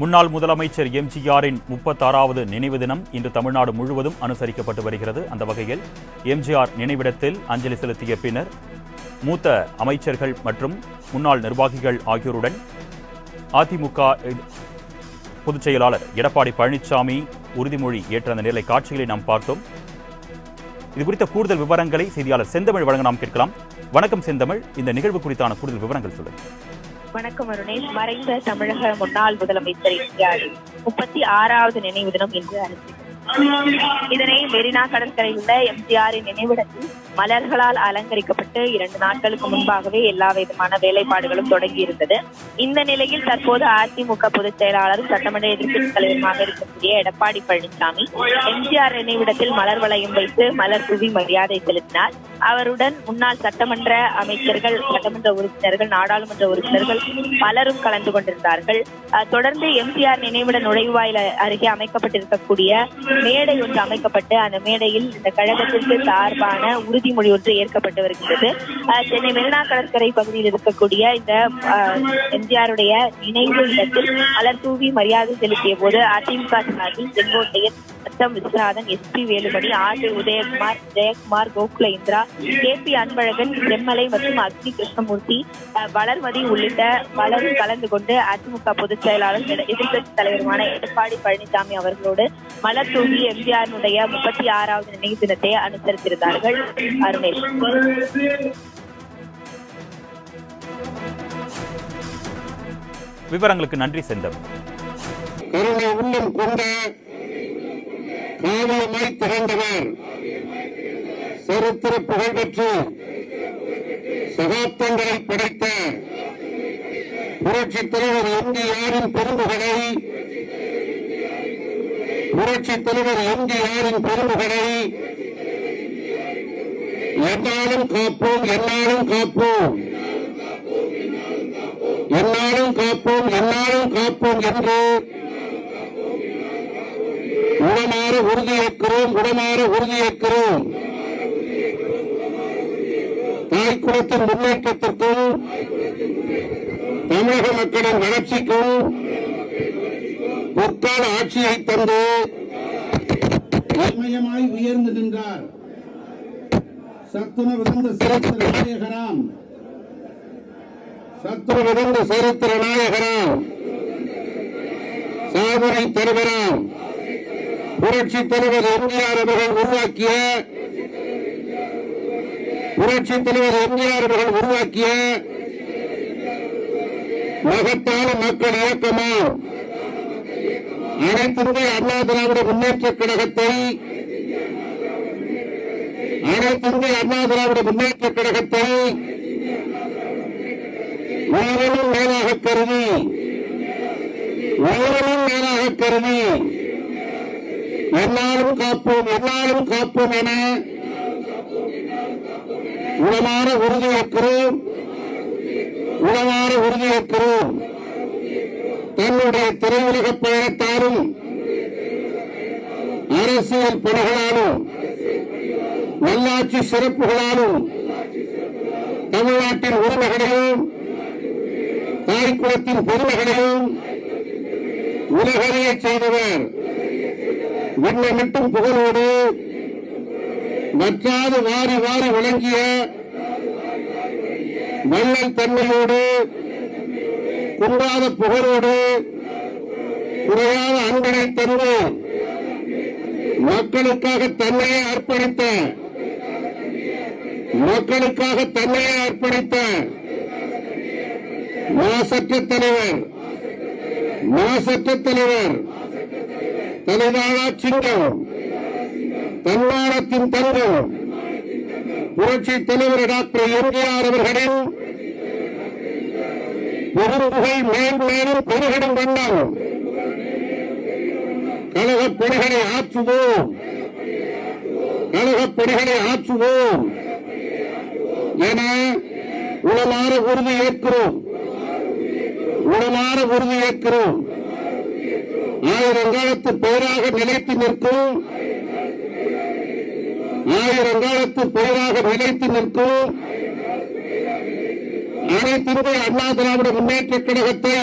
முன்னாள் முதலமைச்சர் எம்ஜிஆரின் 36வது நினைவு தினம் இன்று தமிழ்நாடு முழுவதும் அனுசரிக்கப்பட்டு வருகிறது. அந்த வகையில் எம்ஜிஆர் நினைவிடத்தில் அஞ்சலி செலுத்திய பின்னர் மூத்த அமைச்சர்கள் மற்றும் முன்னாள் நிர்வாகிகள் ஆகியோருடன் அதிமுக பொதுச் செயலாளர் எடப்பாடி பழனிசாமி உறுதிமொழி ஏற்ற அந்த நிலை காட்சிகளை நாம் பார்த்தோம். இதுகுறித்த கூடுதல் விவரங்களை செய்தியாளர் செந்தமிழ் வழங்க நாம் கேட்கலாம். வணக்கம் செந்தமிழ், இந்த நிகழ்வு குறித்தான கூடுதல் விவரங்கள் சொல்லுங்கள். வணக்கம் அருணேஷ். மறைந்த தமிழக முன்னாள் முதலமைச்சர் எம்ஜிஆரின் 36வது நினைவு தினம் இன்று அனுசரிக்கப்பட்டது. இதனை மெரினா கடற்கரையில் உள்ள எம்ஜிஆரின் நினைவிடத்தில் மலர்களால் அலங்கரிக்கப்பட்டு 2 நாட்களுக்கு முன்பாகவே எல்லா விதமான வேலைப்பாடுகளும் தொடங்கி இருந்தது. இந்த நிலையில் தற்போது அதிமுக பொதுச் செயலாளரும் சட்டமன்ற எதிர்க்கட்சித் தலைவருமாக இருக்கக்கூடிய எடப்பாடி பழனிசாமி எம்ஜிஆர் நினைவிடத்தில் மலர் வளையம் வைத்து மலர் தூவி மரியாதை செலுத்தினார். அவருடன் முன்னாள் சட்டமன்ற அமைச்சர்கள், சட்டமன்ற உறுப்பினர்கள், நாடாளுமன்ற உறுப்பினர்கள் பலரும் கலந்து கொண்டிருந்தார்கள். தொடர்ந்து எம்ஜிஆர் நினைவிட நுழைவாயில் அருகே அமைக்கப்பட்டிருக்கக்கூடிய மேடை ஒன்று அமைக்கப்பட்டு அந்த மேடையில் இந்த கழகத்திற்கு சார்பான உறுதிமொழி ஒன்று ஏற்கப்பட்டு வருகிறது. சென்னை மெரினா கடற்கரை பகுதியில் இருக்கக்கூடிய இந்த எம்ஜிஆருடைய நினைவு இடத்தில் மலர் தூவி மரியாதை செலுத்திய போது அதிமுக சார்பில் Sengottaiyan, Viswanathan, SP Velumani, R Udhayakumar, Jayakumar, Gokula Indira, KP. Anbazhagan, Semmalai மற்றும் அக்னி கிருஷ்ணமூர்த்தி, வளர்மதி உள்ளிட்ட பலரும் கலந்து கொண்டு அதிமுக பொதுச் செயலாளர் எதிர்க்கட்சித் தலைவருமான எடப்பாடி பழனிசாமி அவர்களோடு மலர் தூவி எம்ஜிஆருடைய 36வது நினைவு தினத்தை அனுசரித்திருந்தார்கள். அருணேஷ், விவரங்களுக்கு நன்றி செந்தம். காவியமாய் திகழ்ந்தவர், சரித்திர புகழ்பெற்று சகாப்தங்களை படைத்த புரட்சித் தலைவர் எம்ஜிஆரின் பெரும்புகளை எந்நாளும் காப்போம், எந்நாளும் காப்போம், எந்நாளும் காப்போம், எந்நாளும் காப்போம் என்று உடமாற உறுதியேற்கிறோம். தாய்க்குளத்தின் முன்னேற்றத்திற்கும் தமிழக மக்களின் வளர்ச்சிக்கும் பொற்கால ஆட்சியை தந்து உண்மையமாய் உயர்ந்து நின்றார். சத்துண விருந்த சரித்திர நாயகராம், சாதனை தலைவராம், புரட்சித் தலைவர் எம்ஜிஆர் அவர்கள் உருவாக்கிய மகத்தான மக்கள் இயக்கமாம் அனைத்திந்திய அண்ணா திராவிட முன்னேற்றக் கழகத்தை உயிரினும் மேலாக கருதி எந்நாளும் காப்போம் என உளமாற உறுதியேற்கிறோம். தன்னுடைய திரையுலக பயணத்தாலும் அரசியல் பணிகளாலும் நல்லாட்சி சிறப்புகளாலும் தமிழ்நாட்டின் உரிமைகளையும் தாய்க்குளத்தின் பெருமைகளையும் உலகறிய செய்தவர். விண்ணமிட்டும் புகழோடு வற்றாது வாரி வழங்கிய வள்ளல் தன்மையோடு குன்றாத புகழோடு குறையாத அன்பனை தந்து மக்களுக்காக தன்னையே அர்ப்பணித்த மாசற்ற தலைவர், தலைவாழா சிங்கம், தன்மானத்தின் தங்கம், புரட்சித் தலைவர் டாக்டர் எம்ஜிஆர் அவர்களின் பெரும்புகை மேலும் பெருகிடும் வண்ணம் கழகப் பணிகளை ஆற்றுவோம் என உளமாற உறுதியேற்கிறோம். 1000 காலத்து பெயராக நிலைத்து நிற்கும் அனைத்திந்திய அண்ணா திராவிட முன்னேற்றக் கழகத்தை